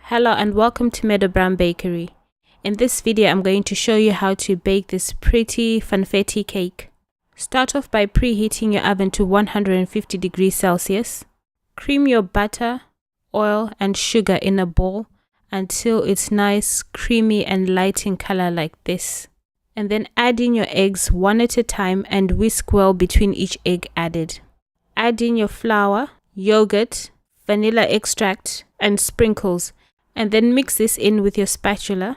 Hello and welcome to Meadow Bakery. In this video I'm going to show you how to bake this pretty Funfetti cake. Start off by preheating your oven to 150 degrees Celsius. Cream your butter, oil and sugar in a bowl until it's nice, creamy and light in color like this. And then add in your eggs one at a time and whisk well between each egg added. Add in your flour, yogurt, vanilla extract and sprinkles. And then mix this in with your spatula.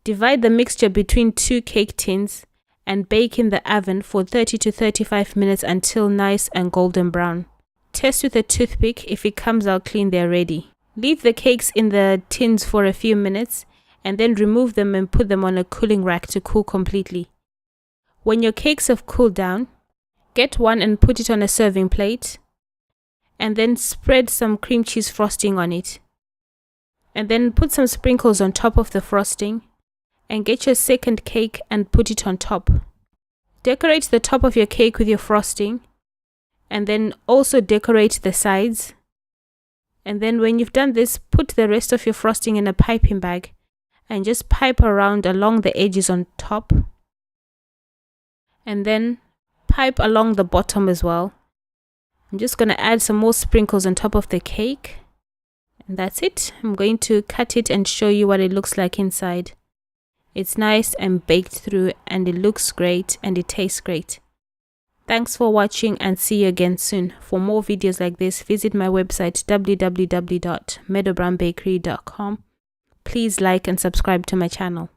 Divide the mixture between 2 cake tins and bake in the oven for 30 to 35 minutes until nice and golden brown. Test with a toothpick. If it comes out clean, they're ready. Leave the cakes in the tins for a few minutes and then remove them and put them on a cooling rack to cool completely. When your cakes have cooled down, get one and put it on a serving plate and then spread some cream cheese frosting on it. And then put some sprinkles on top of the frosting and get your second cake and put it on top. Decorate the top of your cake with your frosting and then also decorate the sides. And then when you've done this, put the rest of your frosting in a piping bag and just pipe around along the edges on top. And then pipe along the bottom as well. I'm just going to add some more sprinkles on top of the cake. And that's it. I'm going to cut it and show you what it looks like inside. It's nice and baked through and it looks great and it tastes great. Thanks for watching and see you again soon. For more videos like this, visit my website www.meadowbakery.com. Please like and subscribe to my channel.